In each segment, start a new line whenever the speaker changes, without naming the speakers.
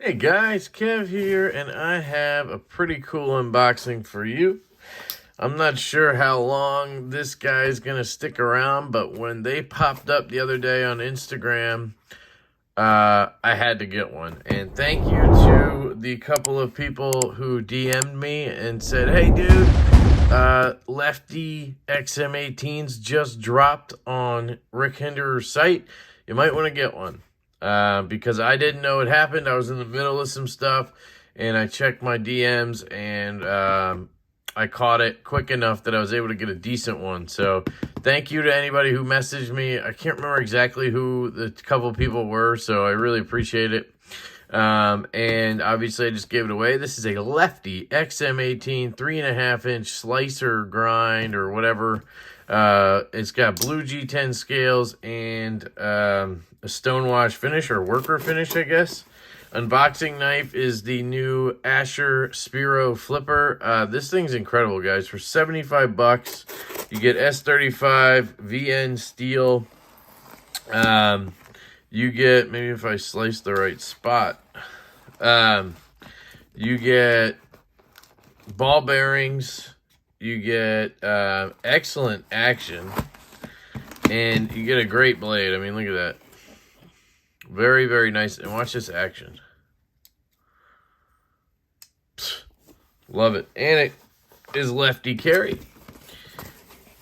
Hey guys, Kev here, and I have a pretty cool unboxing for you. I'm not sure how long this guy's gonna stick around, but when they popped up the other day on Instagram, I had to get one. And thank you to the couple of people who DM'd me and said, hey dude, Lefty XM18s just dropped on Rick Hinderer's site. You might want to get one. Because I didn't know it happened. I was in the middle of some stuff, and I checked my DMs, and I caught it quick enough that I was able to get a decent one. So thank you to anybody who messaged me. I can't remember exactly who the couple people were, so I really appreciate it. And obviously I just gave it away. This is a Lefty XM18 3.5-inch slicer grind or whatever. It's got blue G10 scales and a stonewash finish or worker finish, I guess. Unboxing knife is the new Asher Spiro flipper. This thing's incredible, guys. For 75 bucks, you get S35 VN steel. You get, maybe if I slice the right spot, you get ball bearings, you get excellent action, and you get a great blade. I mean, look at that. Very, very nice. And watch this action. Psst, love it. And it is lefty carry.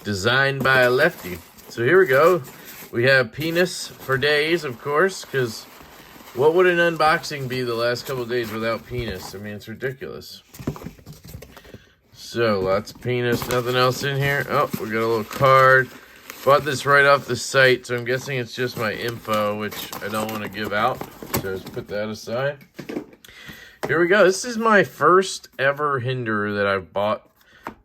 Designed by a lefty. So here we go. We have penis for days, of course, because what would an unboxing be the last couple of days without penis? I mean, it's ridiculous. So, lots of penis, nothing else in here. Oh, we got a little card. Bought this right off the site, so I'm guessing it's just my info, which I don't want to give out. So let's put that aside. Here we go. This is my first ever Hinderer that I've bought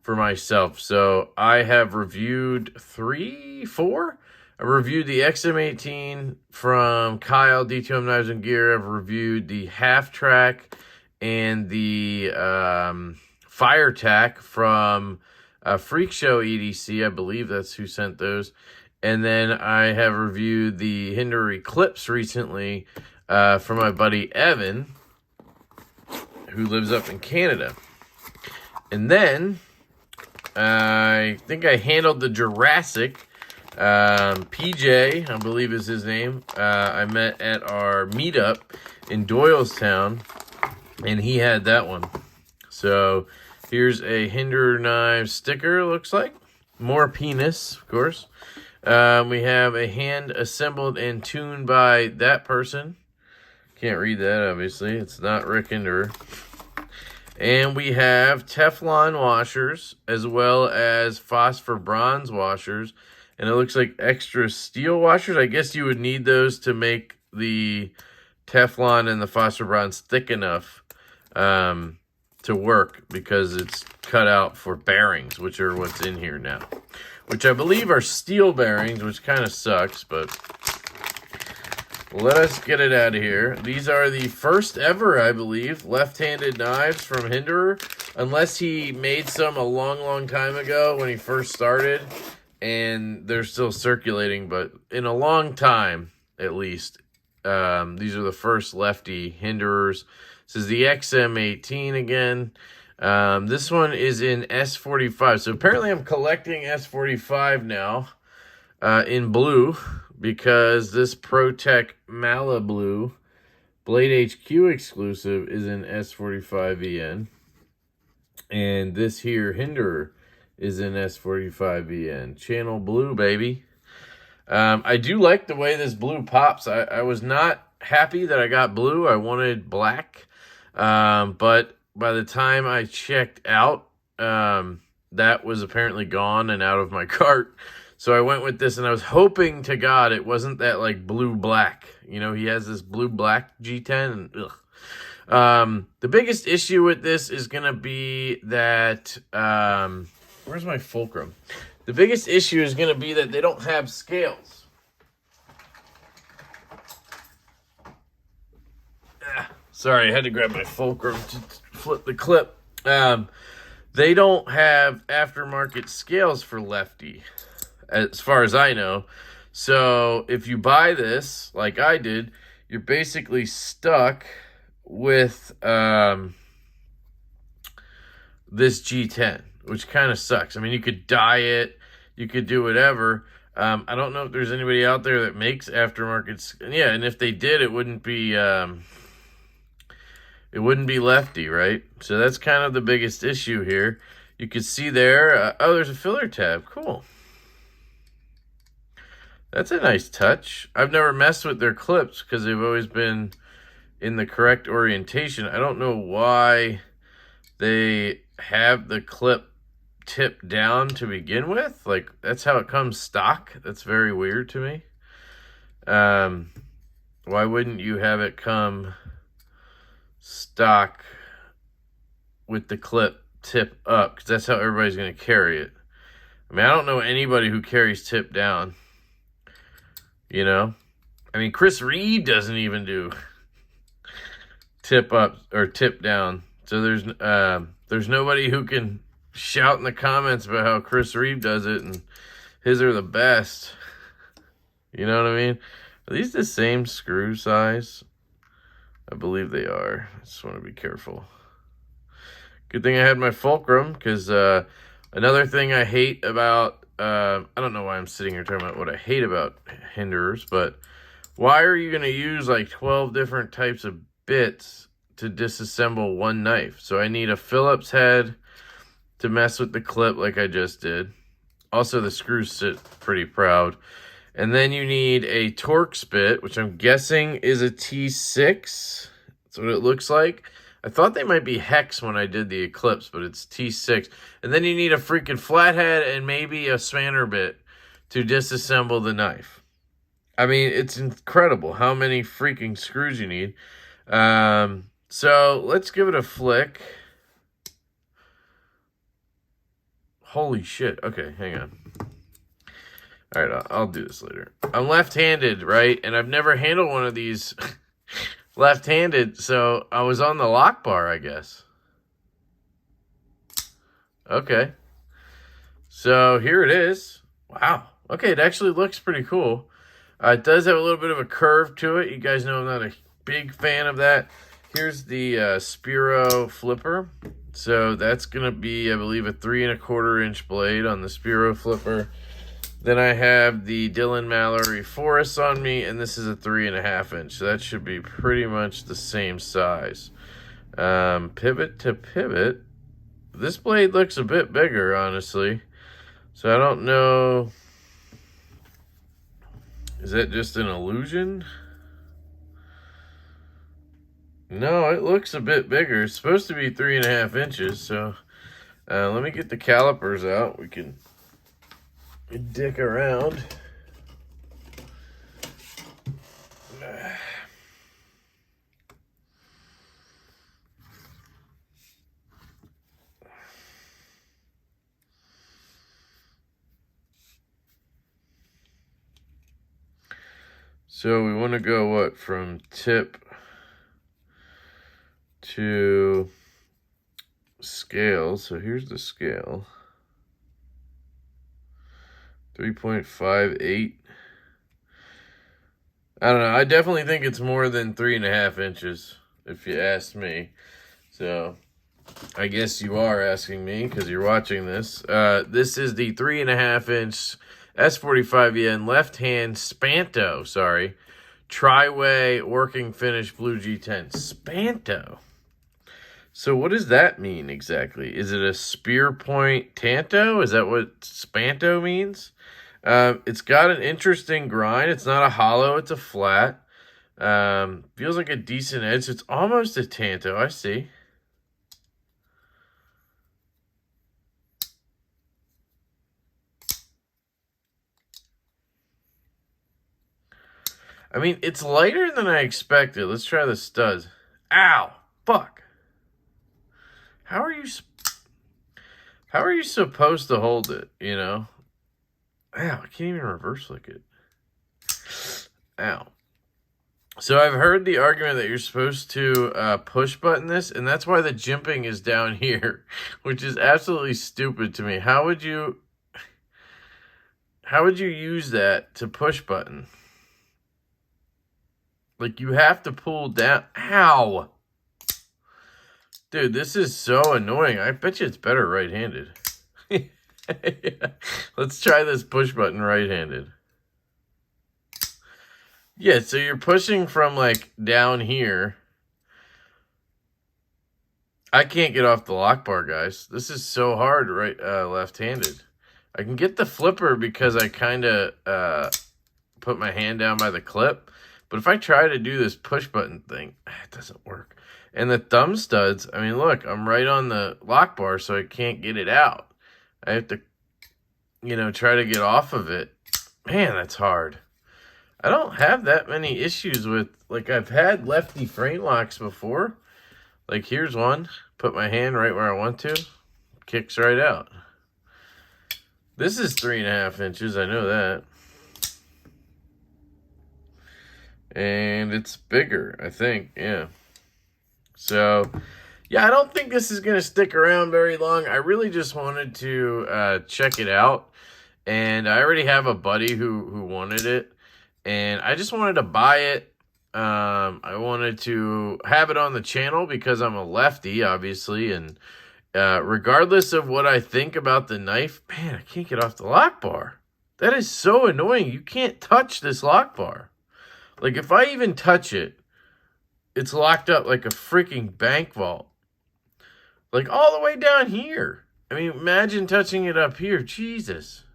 for myself. So I have reviewed 4. I reviewed the XM18 from Kyle, D2M Knives and Gear. I've reviewed the Half Track and the Fire Tack from Freak Show EDC. I believe that's who sent those. And then I have reviewed the Hinderer Eclipse recently from my buddy Evan, who lives up in Canada. And then I think I handled the Jurassic. PJ, I believe is his name. I met at our meetup in Doylestown, and he had that one. So here's a Hinderer knife sticker, looks like. More penis, of course. We have a hand assembled and tuned by that person. Can't read that, obviously. It's not Rick Hinderer. And we have Teflon washers, as well as phosphor bronze washers. And it looks like extra steel washers. I guess you would need those to make the Teflon and the phosphor bronze thick enough to work, because it's cut out for bearings, which are what's in here now. Which I believe are steel bearings, which kind of sucks, but let us get it out of here. These are the first ever, I believe, left-handed knives from Hinderer, unless he made some a long, long time ago when he first started, and they're still circulating, but in a long time, at least, these are the first lefty Hinderers. This is the XM18 again. This one is in S45. So apparently I'm collecting S45 now in blue, because this ProTech Malibu Blade HQ exclusive is in S45 VN. And this here Hinderer is in S45 VN. Channel blue, baby. I do like the way this blue pops. I was not happy that I got blue. I wanted black. But by the time I checked out, that was apparently gone and out of my cart. So I went with this, and I was hoping to God it wasn't that like blue-black. You know, he has this blue-black G10, and ugh. The biggest issue with this is going to be that... where's my fulcrum? The biggest issue is going to be that they don't have scales. Sorry, I had to grab my fulcrum to flip the clip. They don't have aftermarket scales for lefty, as far as I know. So if you buy this, like I did, you're basically stuck with this G10, which kind of sucks. I mean, you could dye it, you could do whatever. I don't know if there's anybody out there that makes aftermarkets. Yeah, and if they did, it wouldn't be Lefty, right? So that's kind of the biggest issue here. You can see there. Oh, there's a filler tab. Cool. That's a nice touch. I've never messed with their clips because they've always been in the correct orientation. I don't know why they have the clip tip down to begin with. Like, that's how it comes stock. That's very weird to me. Why wouldn't you have it come stock with the clip tip up? Because that's how everybody's going to carry it. I mean, I don't know anybody who carries tip down. You know? I mean, Chris Reed doesn't even do tip up or tip down. So there's nobody who can shout in the comments about how Chris Reed does it and his are the best. You know what I mean? Are these the same screw size? I believe they are. I just want to be careful. Good thing I had my fulcrum, because another thing I hate about, I don't know why I'm sitting here talking about what I hate about Hinderers, but why are you going to use like 12 different types of bits to disassemble one knife? So I need a Phillips head to mess with the clip like I just did. Also, the screws sit pretty proud. And then you need a Torx bit, which I'm guessing is a T6. That's what it looks like. I thought they might be hex when I did the Eclipse, but it's T6. And then you need a freaking flathead and maybe a spanner bit to disassemble the knife. I mean, it's incredible how many freaking screws you need. So let's give it a flick. Holy shit. Okay, hang on. All right, I'll do this later. I'm left-handed, right? And I've never handled one of these left-handed, so I was on the lock bar, I guess. Okay. So here it is. Wow. Okay, it actually looks pretty cool. It does have a little bit of a curve to it. You guys know I'm not a big fan of that. Here's the Spiro flipper. So that's going to be, I believe, a 3 1/4 inch blade on the Spiro flipper. Then I have the Dylan Mallory Forest on me, and this is a 3 1/2 inch. So that should be pretty much the same size. Pivot to pivot. This blade looks a bit bigger, honestly. So I don't know. Is that just an illusion? No, it looks a bit bigger. It's supposed to be 3 1/2 inches. So let me get the calipers out. We can dick around. So we want to go what, from tip to scale. So here's the scale. 3.58. I don't know. I definitely think it's more than 3 1/2 inches, if you ask me. So I guess you are asking me because you're watching this. This is the 3 1/2 inch S45 yen left hand Spanto, tri-way working finish blue G10. Spanto. So what does that mean exactly? Is it a spear point tanto? Is that what Spanto means? It's got an interesting grind. It's not a hollow, it's a flat. Feels like a decent edge. It's almost a tanto, I see. I mean, it's lighter than I expected. Let's try the studs. Ow! Fuck! How are you supposed to hold it, you know? Ow, I can't even reverse lick it. Ow. So I've heard the argument that you're supposed to push button this, and that's why the jimping is down here, which is absolutely stupid to me. How would you use that to push button? Like, you have to pull down. Ow! Dude, this is so annoying. I bet you it's better right-handed. Yeah. Let's try this push button right-handed. Yeah, so you're pushing from like down here. I can't get off the lock bar, guys. This is so hard left-handed. I can get the flipper because I kind of put my hand down by the clip. But if I try to do this push button thing, it doesn't work. And the thumb studs, I mean, look, I'm right on the lock bar, so I can't get it out. I have to, try to get off of it. Man, that's hard. I don't have that many issues with, like, I've had lefty frame locks before. Like, here's one. Put my hand right where I want to. Kicks right out. This is 3.5 inches. I know that. And it's bigger, I think. Yeah. So, yeah, I don't think this is going to stick around very long. I really just wanted to check it out. And I already have a buddy who wanted it. And I just wanted to buy it. I wanted to have it on the channel because I'm a lefty, obviously. And regardless of what I think about the knife, man, I can't get off the lock bar. That is so annoying. You can't touch this lock bar. Like, if I even touch it, it's locked up like a freaking bank vault. Like, all the way down here. I mean, imagine touching it up here. Jesus.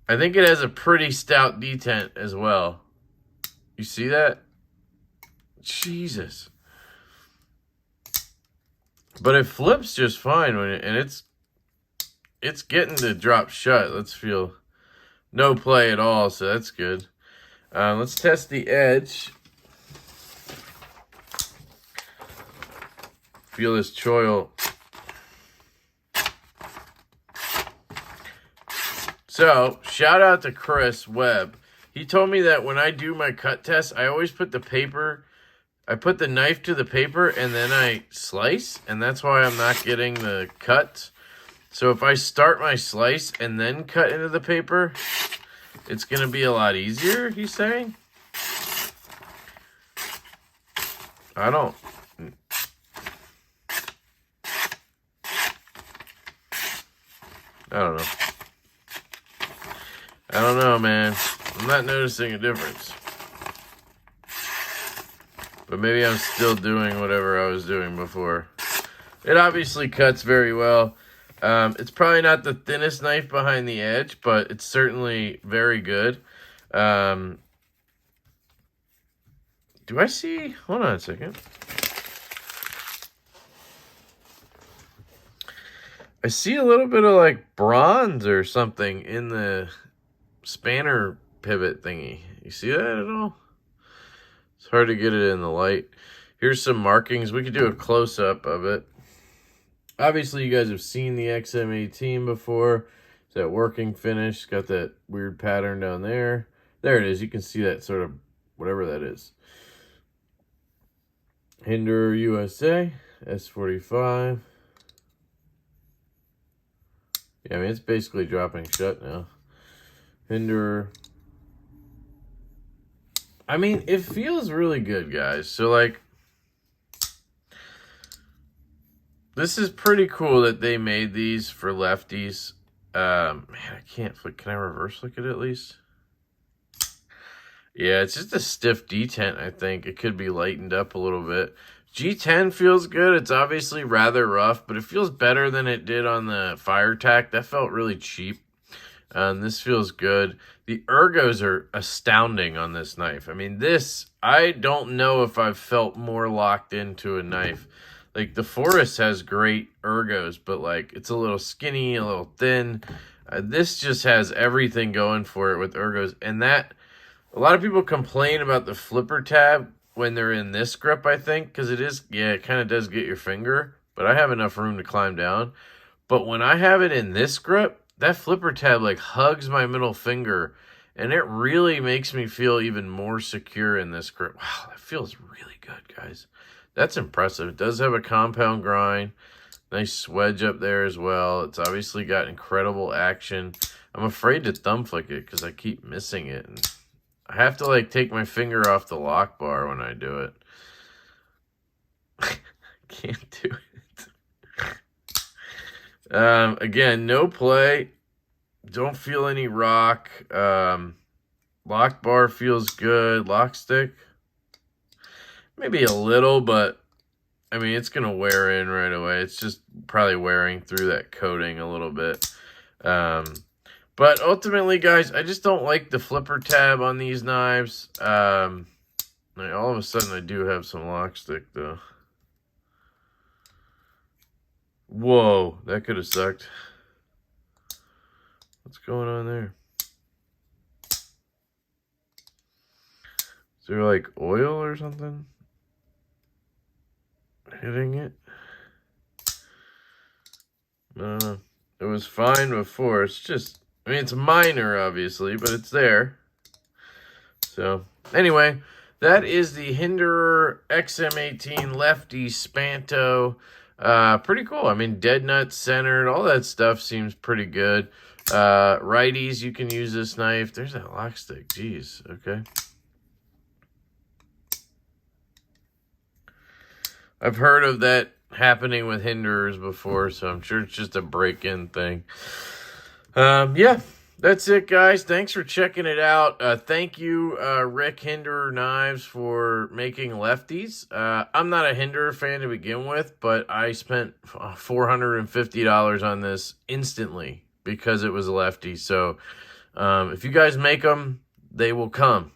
I think it has a pretty stout detent as well. You see that? Jesus. But it flips just fine when and it's getting to drop shut. Let's feel no play at all, so that's good. Let's test the edge. Feel this choil. So, shout out to Chris Webb. He told me that when I do my cut test, I always put the paper, I put the knife to the paper and then I slice, and that's why I'm not getting the cuts. So if I start my slice and then cut into the paper, it's going to be a lot easier, he's saying. I don't know. I don't know, man. I'm not noticing a difference. But maybe I'm still doing whatever I was doing before. It obviously cuts very well. It's probably not the thinnest knife behind the edge, but it's certainly very good. Do I see? Hold on a second. I see a little bit of like bronze or something in the spanner pivot thingy. You see that at all? It's hard to get it in the light. Here's some markings. We could do a close-up of it. Obviously, you guys have seen the XM18 before. It's that working finish. It's got that weird pattern down there. There it is. You can see that sort of, whatever that is. Hinderer USA, S45. Yeah, I mean, it's basically dropping shut now. Hinderer. I mean, it feels really good, guys. So, like, this is pretty cool that they made these for lefties. Man, I can't flick. Can I reverse look at it at least? Yeah, it's just a stiff detent, I think. It could be lightened up a little bit. G10 feels good. It's obviously rather rough, but it feels better than it did on the Fire Tack. That felt really cheap. This feels good. The ergos are astounding on this knife. I mean, this, I don't know if I've felt more locked into a knife. Like, the Forest has great ergos, but, like, it's a little skinny, a little thin. This just has everything going for it with ergos. And that, a lot of people complain about the flipper tab when they're in this grip, I think, because it is, yeah, it kind of does get your finger, but I have enough room to climb down. But when I have it in this grip, that flipper tab, like, hugs my middle finger, and it really makes me feel even more secure in this grip. Wow, that feels really good, guys. That's impressive. It does have a compound grind. Nice swedge up there as well. It's obviously got incredible action. I'm afraid to thumb flick it because I keep missing it. And I have to, like, take my finger off the lock bar when I do it. Can't do it. Again, no play. Don't feel any rock. Lock bar feels good. Lock stick, maybe a little, but I mean, it's going to wear in right away. It's just probably wearing through that coating a little bit. But ultimately, guys, I just don't like the flipper tab on these knives. All of a sudden, I do have some lock stick, though. Whoa, that could have sucked. What's going on there? Is there like oil or something hitting it? I don't know. It was fine before. It's just, I mean, it's minor, obviously, but it's there. So, anyway, that is the Hinderer XM18 Lefty Spanto. Pretty cool. I mean, dead nut centered, all that stuff seems pretty good. Righties, you can use this knife. There's that lock stick. Jeez, okay. I've heard of that happening with Hinderers before, so I'm sure it's just a break-in thing. Yeah, that's it, guys. Thanks for checking it out. Thank you, Rick Hinderer Knives, for making lefties. I'm not a Hinderer fan to begin with, but I spent $450 on this instantly because it was a lefty. So if you guys make them, they will come.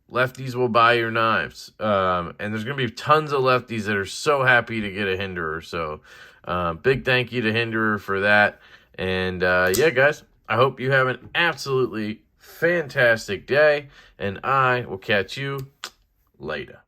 Lefties will buy your knives. And there's going to be tons of lefties that are so happy to get a Hinderer. So big thank you to Hinderer for that. And yeah, guys, I hope you have an absolutely fantastic day. And I will catch you later.